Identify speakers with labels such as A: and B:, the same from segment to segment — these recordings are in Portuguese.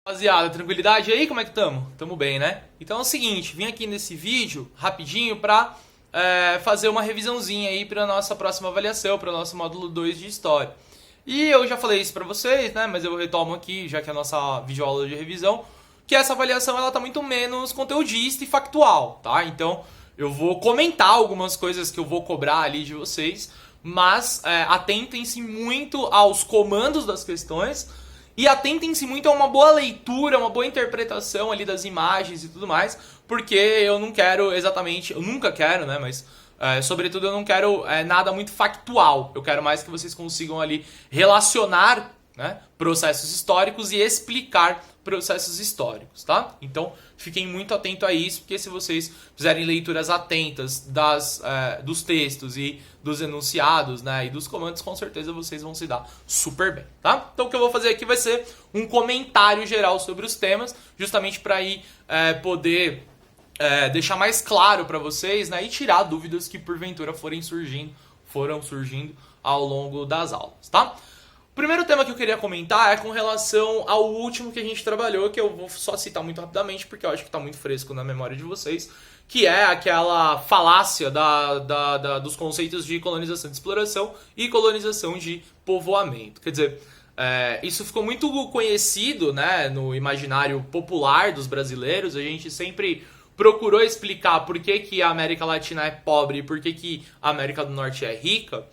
A: Rapaziada, tranquilidade aí? Como é que tamo? Tamo bem, né? Então é o seguinte, vim aqui nesse vídeo rapidinho pra fazer uma revisãozinha aí pra nossa próxima avaliação, para o nosso módulo 2 de História. E eu já falei isso pra vocês, né? Mas eu retomo aqui, já que é a nossa videoaula de revisão, que essa avaliação ela tá muito menos conteudista e factual, tá? Então eu vou comentar algumas coisas que eu vou cobrar ali de vocês, mas atentem-se muito aos comandos das questões. E atentem-se muito a uma boa leitura, uma boa interpretação ali das imagens e tudo mais, porque eu não quero exatamente, eu nunca quero, né, mas sobretudo eu não quero nada muito factual. Eu quero mais que vocês consigam ali relacionar, né, processos históricos e explicar processos históricos, tá? Então fiquem muito atentos a isso, porque se vocês fizerem leituras atentas dos textos e dos enunciados, né, e dos comandos, com certeza vocês vão se dar super bem, tá? Então o que eu vou fazer aqui vai ser um comentário geral sobre os temas, justamente para ir poder deixar mais claro para vocês, né, e tirar dúvidas que porventura foram surgindo ao longo das aulas, tá? O primeiro tema que eu queria comentar é com relação ao último que a gente trabalhou, que eu vou só citar muito rapidamente, porque eu acho que está muito fresco na memória de vocês, que é aquela falácia dos conceitos de colonização de exploração e colonização de povoamento. Quer dizer, isso ficou muito conhecido, né, no imaginário popular dos brasileiros. A gente sempre procurou explicar por que a América Latina é pobre e por que a América do Norte é rica,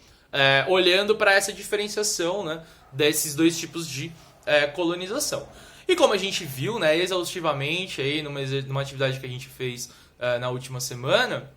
A: olhando para essa diferenciação, né, desses dois tipos de colonização. E como a gente viu, né, exaustivamente aí numa atividade que a gente fez na última semana,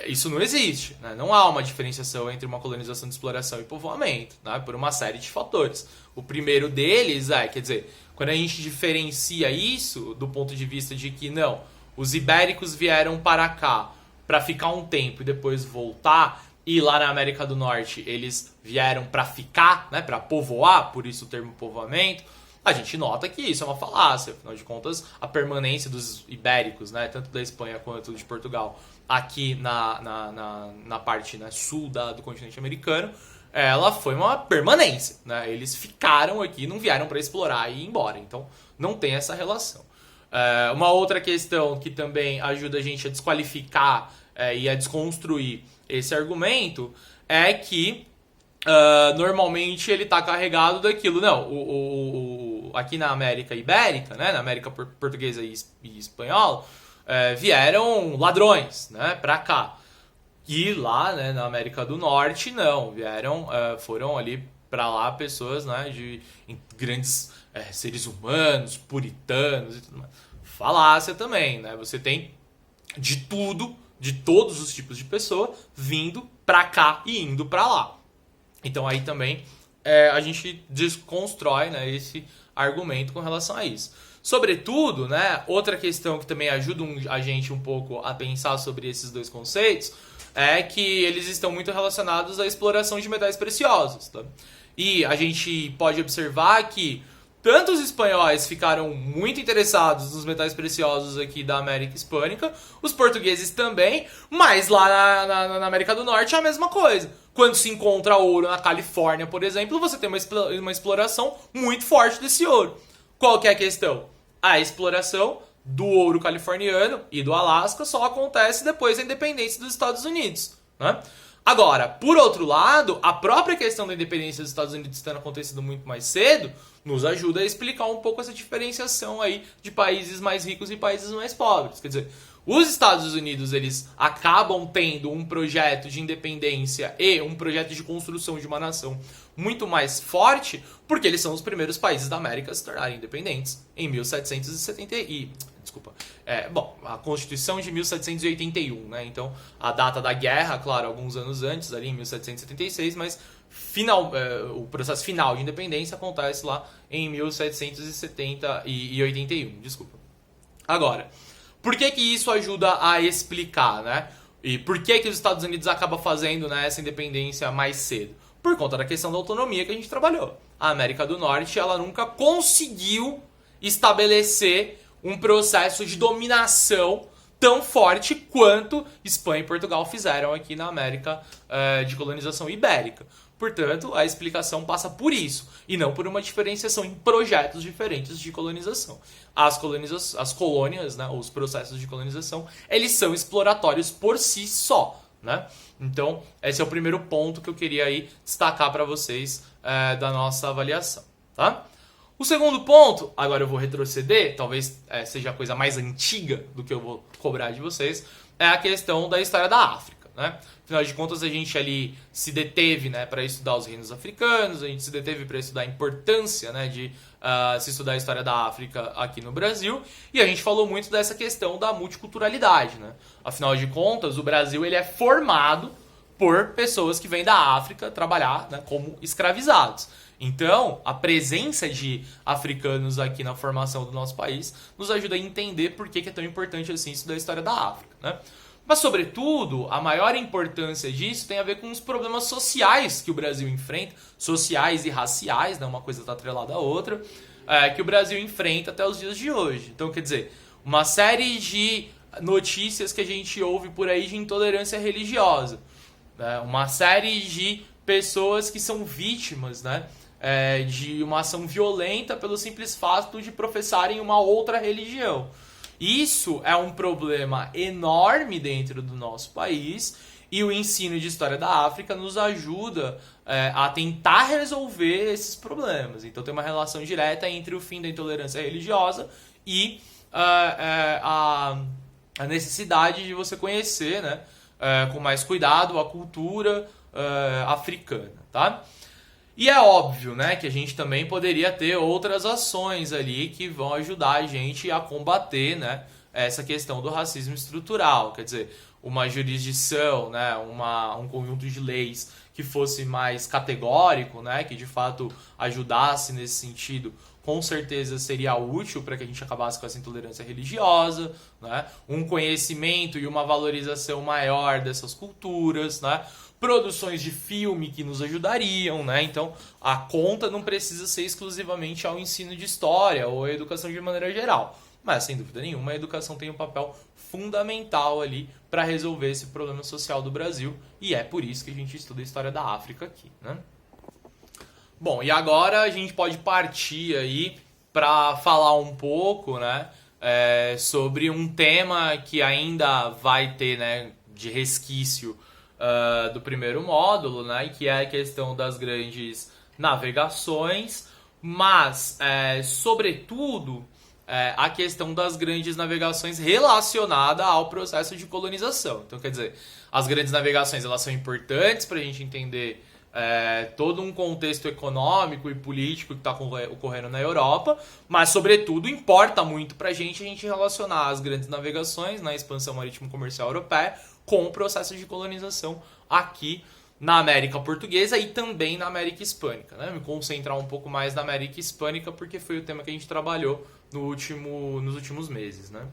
A: isso não existe, né? Não há uma diferenciação entre uma colonização de exploração e povoamento, né, por uma série de fatores. O primeiro deles quer dizer, quando a gente diferencia isso do ponto de vista de que não, os ibéricos vieram para cá para ficar um tempo e depois voltar, e lá na América do Norte eles vieram para ficar, né, para povoar, por isso o termo povoamento, a gente nota que isso é uma falácia. Afinal de contas, a permanência dos ibéricos, né, tanto da Espanha quanto de Portugal, aqui na parte, né, sul do continente americano, ela foi uma permanência, né? Eles ficaram aqui, não vieram para explorar e ir embora. Então, não tem essa relação. Uma outra questão que também ajuda a gente a desqualificar e a desconstruir esse argumento é que normalmente ele está carregado daquilo. Não, aqui na América Ibérica, né, na América Portuguesa e Espanhola, vieram ladrões, né, para cá. E lá, né, na América do Norte, não. Foram ali para lá pessoas, né, de grandes seres humanos, puritanos e tudo mais. Falácia também, né? Você tem de tudo, de todos os tipos de pessoa vindo pra cá e indo pra lá. Então aí também a gente desconstrói, né, esse argumento com relação a isso. Sobretudo, né, outra questão que também ajuda a gente um pouco a pensar sobre esses dois conceitos é que eles estão muito relacionados à exploração de metais preciosos, tá? E a gente pode observar que tanto os espanhóis ficaram muito interessados nos metais preciosos aqui da América Hispânica, os portugueses também, mas lá na América do Norte é a mesma coisa. Quando se encontra ouro na Califórnia, por exemplo, você tem uma exploração muito forte desse ouro. Qual que é a questão? A exploração do ouro californiano e do Alasca só acontece depois da independência dos Estados Unidos, né? Agora, por outro lado, a própria questão da independência dos Estados Unidos tendo acontecido muito mais cedo nos ajuda a explicar um pouco essa diferenciação aí de países mais ricos e países mais pobres. Quer dizer, os Estados Unidos, eles acabam tendo um projeto de independência e um projeto de construção de uma nação muito mais forte, porque eles são os primeiros países da América a se tornarem independentes em 1770 desculpa. A Constituição de 1781, né? Então, a data da guerra, claro, alguns anos antes, ali em 1776, mas o processo final de independência acontece lá em 1781, desculpa. Agora, por que isso ajuda a explicar, né? E por que os Estados Unidos acabam fazendo, né, essa independência mais cedo? Por conta da questão da autonomia que a gente trabalhou. A América do Norte, ela nunca conseguiu estabelecer um processo de dominação tão forte quanto Espanha e Portugal fizeram aqui na América de colonização ibérica. Portanto, a explicação passa por isso, e não por uma diferenciação em projetos diferentes de colonização. As colônias, né, os processos de colonização, eles são exploratórios por si só, né? Então, esse é o primeiro ponto que eu queria aí destacar para vocês da nossa avaliação, tá? O segundo ponto, agora eu vou retroceder, talvez seja a coisa mais antiga do que eu vou cobrar de vocês, é a questão da história da África, né? Afinal de contas, a gente ali se deteve, né, para estudar os reinos africanos, a gente se deteve para estudar a importância, né, de se estudar a história da África aqui no Brasil, e a gente falou muito dessa questão da multiculturalidade, né? Afinal de contas, o Brasil ele é formado por pessoas que vêm da África trabalhar, né, como escravizados. Então, a presença de africanos aqui na formação do nosso país nos ajuda a entender por que é tão importante assim estudar a história da África, né? Mas, sobretudo, a maior importância disso tem a ver com os problemas sociais que o Brasil enfrenta, sociais e raciais, né? Uma coisa está atrelada à outra, que o Brasil enfrenta até os dias de hoje. Então, quer dizer, uma série de notícias que a gente ouve por aí de intolerância religiosa, né? Uma série de pessoas que são vítimas, né, de uma ação violenta pelo simples fato de professarem uma outra religião. Isso é um problema enorme dentro do nosso país e o ensino de história da África nos ajuda a tentar resolver esses problemas. Então tem uma relação direta entre o fim da intolerância religiosa e a necessidade de você conhecer, né, com mais cuidado a cultura africana, tá? E é óbvio, né, que a gente também poderia ter outras ações ali que vão ajudar a gente a combater, né, essa questão do racismo estrutural. Quer dizer, uma jurisdição, né, um conjunto de leis que fosse mais categórico, né, que de fato ajudasse nesse sentido, com certeza seria útil para que a gente acabasse com essa intolerância religiosa, né, um conhecimento e uma valorização maior dessas culturas, né, produções de filme que nos ajudariam, né? Então, a conta não precisa ser exclusivamente ao ensino de história ou à educação de maneira geral. Mas, sem dúvida nenhuma, a educação tem um papel fundamental ali para resolver esse problema social do Brasil. E é por isso que a gente estuda a história da África aqui, né? Bom, e agora a gente pode partir aí para falar um pouco, né, sobre um tema que ainda vai ter, né, de resquício do primeiro módulo, né, que é a questão das grandes navegações, mas, sobretudo, a questão das grandes navegações relacionada ao processo de colonização. Então, quer dizer, as grandes navegações elas são importantes para a gente entender todo um contexto econômico e político que está ocorrendo na Europa, mas, sobretudo, importa muito para a gente relacionar as grandes navegações na expansão marítimo-comercial europeia com o processo de colonização aqui na América Portuguesa e também na América Hispânica, né? Me concentrar um pouco mais na América Hispânica porque foi o tema que a gente trabalhou nos últimos meses, né?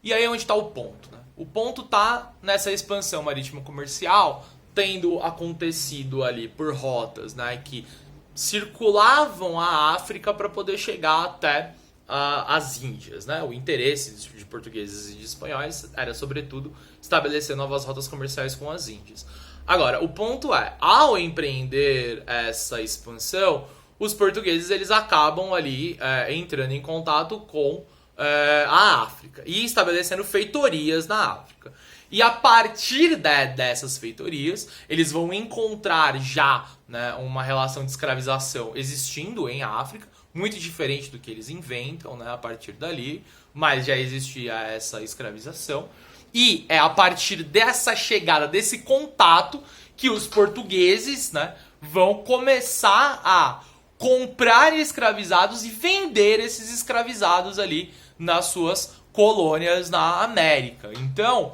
A: E aí onde está o ponto, né? O ponto está nessa expansão marítimo-comercial tendo acontecido ali por rotas, né, que circulavam a África para poder chegar até as Índias, né? O interesse de portugueses e de espanhóis era, sobretudo, estabelecer novas rotas comerciais com as Índias. Agora, o ponto é, ao empreender essa expansão, os portugueses eles acabam ali entrando em contato com a África e estabelecendo feitorias na África. E a partir dessas feitorias, eles vão encontrar já, né, uma relação de escravização existindo em África, muito diferente do que eles inventam, né, a partir dali, mas já existia essa escravização. E é a partir dessa chegada, desse contato, que os portugueses, né, vão começar a comprar escravizados e vender esses escravizados ali nas suas colônias na América. Então,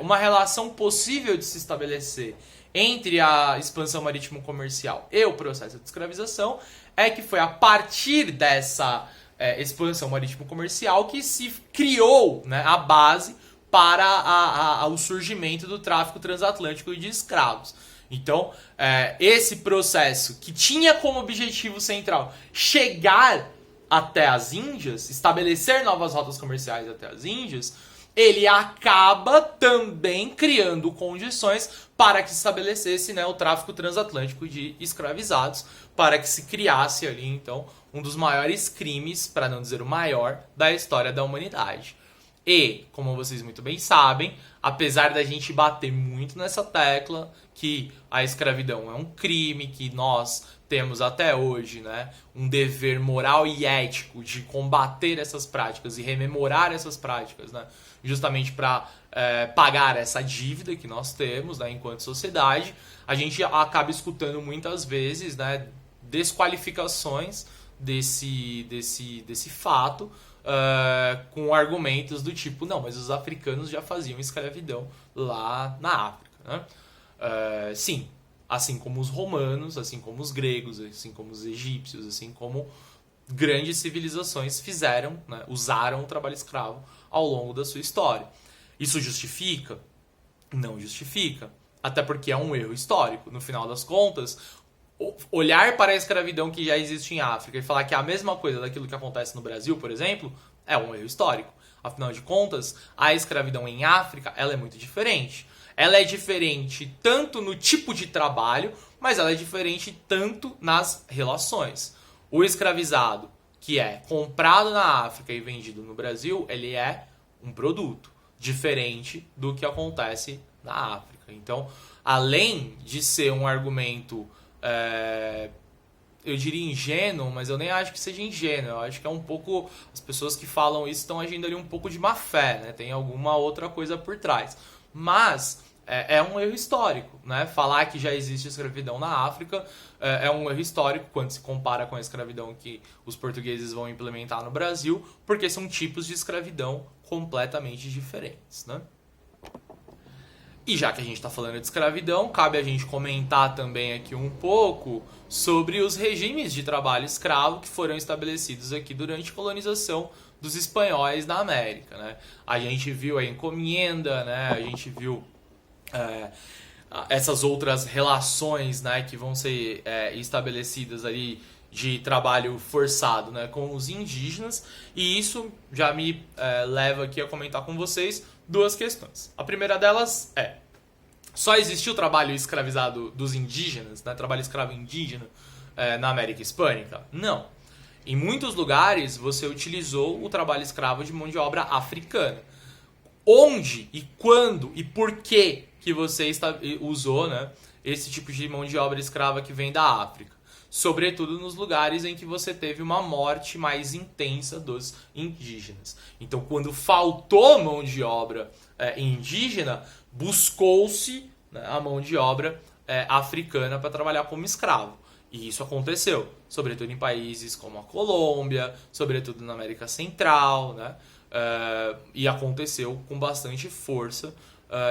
A: uma relação possível de se estabelecer entre a expansão marítimo-comercial e o processo de escravização é que foi a partir dessa expansão marítimo-comercial que se criou, né, a base para o surgimento do tráfico transatlântico de escravos. Então, esse processo que tinha como objetivo central chegar até as Índias, estabelecer novas rotas comerciais até as Índias, ele acaba também criando condições para que se estabelecesse, né, o tráfico transatlântico de escravizados, para que se criasse ali, então, um dos maiores crimes, para não dizer o maior, da história da humanidade. E, como vocês muito bem sabem, apesar da gente bater muito nessa tecla que a escravidão é um crime, que nós temos até hoje, né, um dever moral e ético de combater essas práticas e rememorar essas práticas, né, justamente para pagar essa dívida que nós temos, né, enquanto sociedade, a gente acaba escutando muitas vezes, né, desqualificações desse fato, com argumentos do tipo, não, mas os africanos já faziam escravidão lá na África, né? Sim, assim como os romanos, assim como os gregos, assim como os egípcios, assim como grandes civilizações fizeram, né, usaram o trabalho escravo ao longo da sua história. Isso justifica? Não justifica. Até porque é um erro histórico. No final das contas, olhar para a escravidão que já existe em África e falar que é a mesma coisa daquilo que acontece no Brasil, por exemplo, é um erro histórico. Afinal de contas, a escravidão em África, ela é muito diferente. Ela é diferente tanto no tipo de trabalho, mas ela é diferente tanto nas relações. O escravizado, que é comprado na África e vendido no Brasil, ele é um produto diferente do que acontece na África. Então, além de ser um argumento, eu diria ingênuo, mas eu nem acho que seja ingênuo. Eu acho que é um pouco... As pessoas que falam isso estão agindo ali um pouco de má fé, né? Tem alguma outra coisa por trás. Mas é um erro histórico, né? Falar que já existe escravidão na África é um erro histórico quando se compara com a escravidão que os portugueses vão implementar no Brasil, porque são tipos de escravidão completamente diferentes, né? E já que a gente está falando de escravidão, cabe a gente comentar também aqui um pouco sobre os regimes de trabalho escravo que foram estabelecidos aqui durante a colonização dos espanhóis na América, né? A gente viu a encomienda, né? A gente viu essas outras relações, né, que vão ser estabelecidas ali de trabalho forçado, né, com os indígenas, e isso já me leva aqui a comentar com vocês duas questões. A primeira delas é: só existiu o trabalho escravizado dos indígenas, né, trabalho escravo indígena na América Hispânica? Não. Em muitos lugares você utilizou o trabalho escravo de mão de obra africana. Onde e quando e por que você usou, né, esse tipo de mão de obra escrava que vem da África? Sobretudo nos lugares em que você teve uma morte mais intensa dos indígenas. Então, quando faltou mão de obra indígena, buscou-se, né, a mão de obra africana para trabalhar como escravo. E isso aconteceu, sobretudo em países como a Colômbia, sobretudo na América Central, né? E aconteceu com bastante força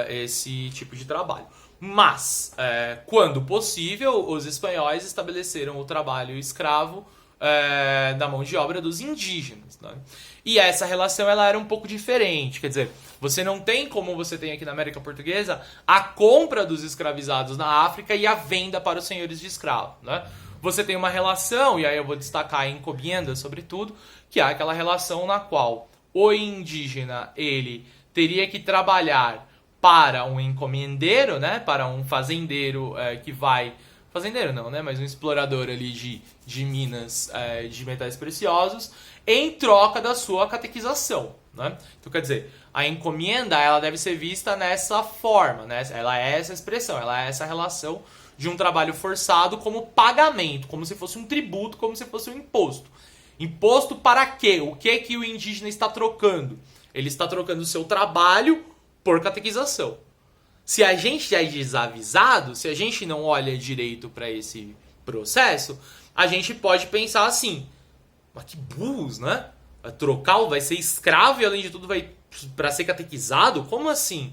A: esse tipo de trabalho. Mas, quando possível, os espanhóis estabeleceram o trabalho escravo da mão de obra dos indígenas, né? E essa relação ela era um pouco diferente. Quer dizer, você não tem, como você tem aqui na América Portuguesa, a compra dos escravizados na África e a venda para os senhores de escravo, né? Você tem uma relação, e aí eu vou destacar a encomienda, sobretudo, que é aquela relação na qual o indígena ele teria que trabalhar para um encomendeiro, né? Para um fazendeiro que vai... Fazendeiro não, né? Mas um explorador ali de minas de metais preciosos, em troca da sua catequização, né? Então, quer dizer, a encomenda ela deve ser vista nessa forma, né? Ela é essa expressão, ela é essa relação de um trabalho forçado como pagamento, como se fosse um tributo, como se fosse um imposto. Imposto para quê? O que o indígena está trocando? Ele está trocando o seu trabalho por catequização. Se a gente é desavisado, se a gente não olha direito para esse processo, a gente pode pensar assim: mas que burros, né? Vai trocar, vai ser escravo e além de tudo vai para ser catequizado? Como assim?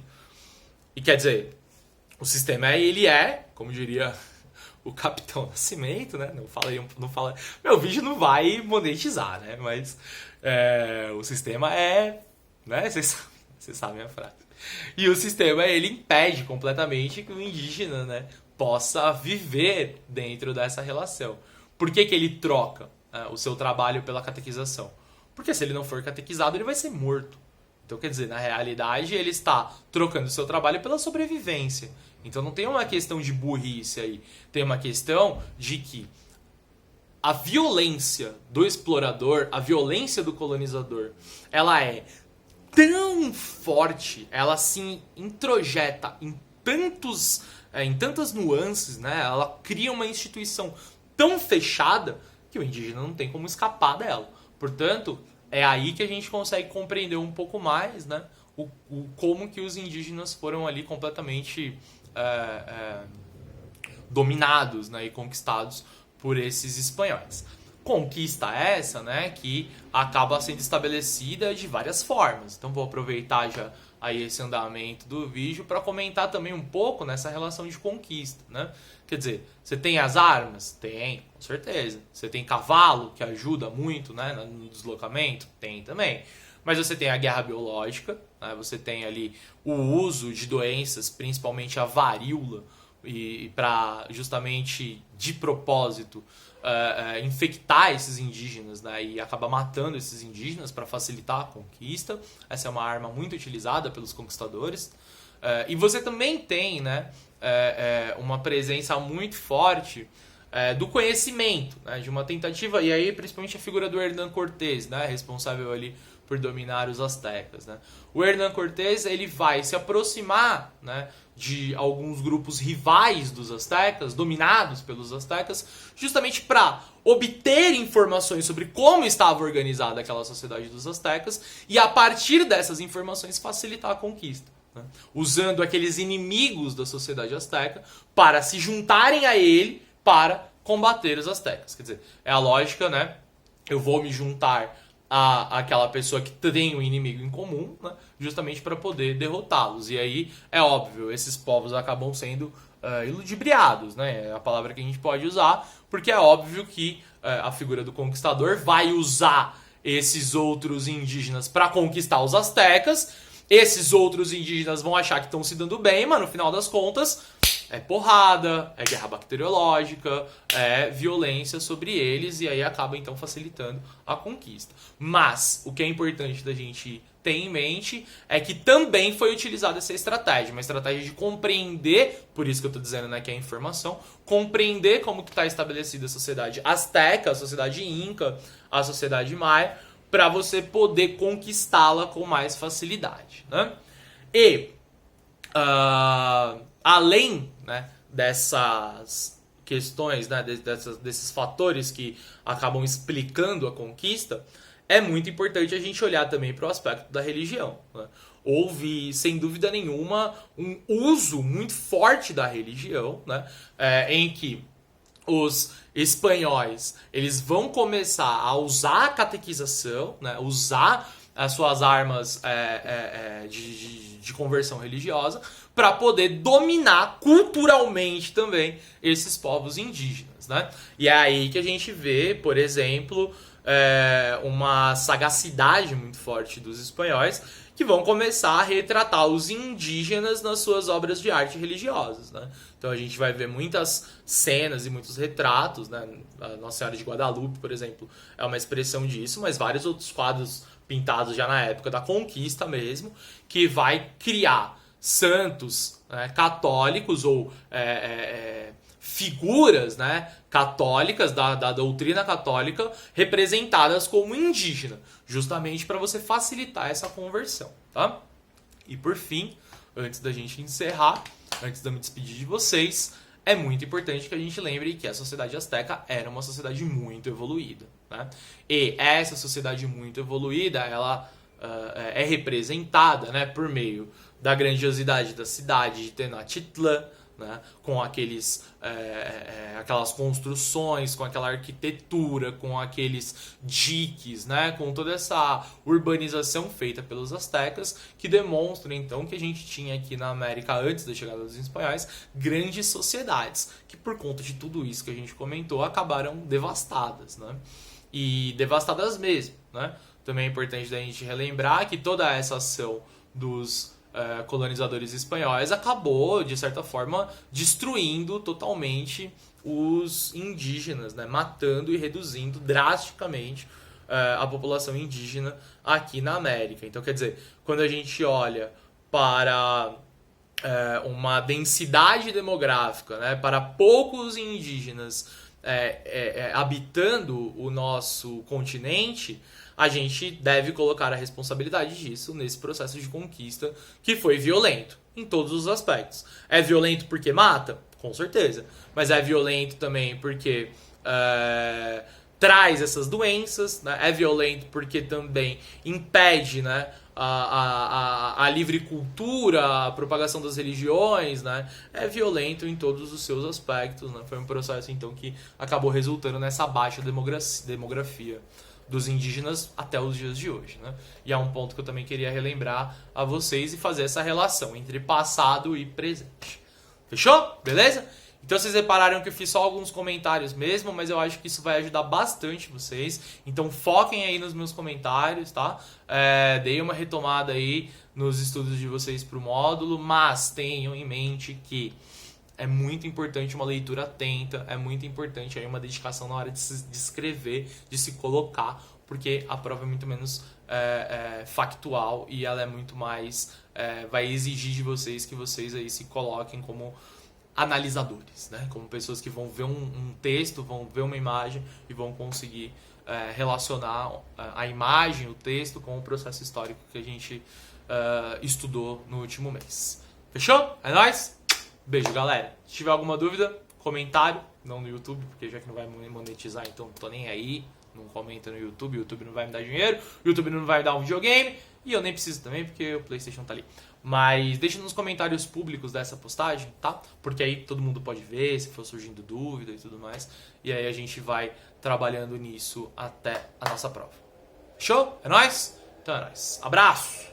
A: E quer dizer, o sistema ele é, como diria o Capitão Nascimento, né? Não fala, meu vídeo não vai monetizar, né? Mas o sistema é, né? Vocês sabem a frase. E o sistema ele impede completamente que o indígena, né, possa viver dentro dessa relação. Por que ele troca o seu trabalho pela catequização? Porque se ele não for catequizado, ele vai ser morto. Então, quer dizer, na realidade, ele está trocando seu trabalho pela sobrevivência. Então, não tem uma questão de burrice aí. Tem uma questão de que a violência do explorador, a violência do colonizador, ela é tão forte, ela se introjeta em tantas nuances, né? Ela cria uma instituição tão fechada que o indígena não tem como escapar dela. Portanto, é aí que a gente consegue compreender um pouco mais, né? Como que os indígenas foram ali completamente dominados, né? E conquistados por esses espanhóis. Conquista essa, né, que acaba sendo estabelecida de várias formas. Então vou aproveitar já aí esse andamento do vídeo para comentar também um pouco nessa relação de conquista, né? Quer dizer, você tem as armas? Tem, com certeza. Você tem cavalo, que ajuda muito, né, no deslocamento? Tem também. Mas você tem a guerra biológica, né? Você tem ali o uso de doenças, principalmente a varíola, e para justamente de propósito infectar esses indígenas, né, e acabar matando esses indígenas para facilitar a conquista. Essa é uma arma muito utilizada pelos conquistadores. E você também tem, né, uma presença muito forte do conhecimento, né, de uma tentativa, e aí principalmente a figura do Hernán Cortés, né, responsável ali por dominar os astecas, né. O Hernán Cortés, ele vai se aproximar, né, de alguns grupos rivais dos astecas, dominados pelos astecas, justamente para obter informações sobre como estava organizada aquela sociedade dos astecas e a partir dessas informações facilitar a conquista, né, usando aqueles inimigos da sociedade asteca para se juntarem a ele para combater os astecas. Quer dizer, é a lógica, né? Eu vou me juntar àquela pessoa que tem um inimigo em comum, né, justamente para poder derrotá-los. E aí, é óbvio, esses povos acabam sendo iludibriados, né? É a palavra que a gente pode usar, porque é óbvio que a figura do conquistador vai usar esses outros indígenas para conquistar os astecas. Esses outros indígenas vão achar que estão se dando bem, mas no final das contas é porrada, é guerra bacteriológica, é violência sobre eles, e aí acaba então facilitando a conquista. Mas o que é importante da gente ter em mente é que também foi utilizada essa estratégia, uma estratégia de compreender, por isso que eu estou dizendo, né, que é informação, compreender como que está estabelecida a sociedade asteca, a sociedade inca, a sociedade maia, para você poder conquistá-la com mais facilidade, né? E além, né, dessas questões, né, desses fatores que acabam explicando a conquista, é muito importante a gente olhar também para o aspecto da religião, né? Houve, sem dúvida nenhuma, um uso muito forte da religião, né, em que os espanhóis eles vão começar a usar a catequização, né, usar as suas armas de conversão religiosa para poder dominar culturalmente também esses povos indígenas, né? E é aí que a gente vê, por exemplo, uma sagacidade muito forte dos espanhóis que vão começar a retratar os indígenas nas suas obras de arte religiosas, né? Então a gente vai ver muitas cenas e muitos retratos, né? A Nossa Senhora de Guadalupe, por exemplo, é uma expressão disso, mas vários outros quadros pintados já na época da conquista mesmo, que vai criar santos, né, católicos ou figuras, né, católicas da doutrina católica representadas como indígena, justamente para você facilitar essa conversão, tá? E por fim, antes da gente encerrar, antes de eu me despedir de vocês, é muito importante que a gente lembre que a sociedade asteca era uma sociedade muito evoluída, né? E essa sociedade muito evoluída, ela é representada, né, por meio da grandiosidade da cidade de Tenochtitlan, né, com aquelas construções, com aquela arquitetura, com aqueles diques, né, com toda essa urbanização feita pelos astecas, que demonstra então que a gente tinha aqui na América, antes da chegada dos espanhóis, grandes sociedades, que por conta de tudo isso que a gente comentou, acabaram devastadas, né, e devastadas mesmo, né. Também é importante da gente relembrar que toda essa ação dos colonizadores espanhóis acabou, de certa forma, destruindo totalmente os indígenas, né? Matando e reduzindo drasticamente a população indígena aqui na América. Então, quer dizer, quando a gente olha para uma densidade demográfica, né, para poucos indígenas habitando o nosso continente, a gente deve colocar a responsabilidade disso nesse processo de conquista que foi violento em todos os aspectos. É violento porque mata? Com certeza. Mas é violento também porque traz essas doenças, né? É violento porque também impede, né, a livre cultura, a propagação das religiões, né? É violento em todos os seus aspectos, né? Foi um processo, então, que acabou resultando nessa baixa demografia dos indígenas até os dias de hoje, né? E é um ponto que eu também queria relembrar a vocês e fazer essa relação entre passado e presente. Fechou? Beleza? Então vocês repararam que eu fiz só alguns comentários mesmo, mas eu acho que isso vai ajudar bastante vocês. Então foquem aí nos meus comentários, tá? Deem uma retomada aí nos estudos de vocês pro módulo, mas tenham em mente que é muito importante uma leitura atenta, é muito importante aí uma dedicação na hora de se escrever, de se colocar, porque a prova é muito menos factual e ela é muito mais... vai exigir de vocês que vocês aí se coloquem como analisadores, né? Como pessoas que vão ver um texto, vão ver uma imagem e vão conseguir relacionar a imagem, o texto com o processo histórico que a gente estudou no último mês. Fechou? É nóis? Beijo, galera. Se tiver alguma dúvida, comentário, não no YouTube, porque já que não vai monetizar, então não tô nem aí. Não comenta no YouTube, o YouTube não vai me dar dinheiro, o YouTube não vai me dar um videogame, e eu nem preciso também, porque o PlayStation tá ali. Mas deixa nos comentários públicos dessa postagem, tá? Porque aí todo mundo pode ver, se for surgindo dúvida e tudo mais. E aí a gente vai trabalhando nisso até a nossa prova. Show? É nóis? Então é nóis. Abraço!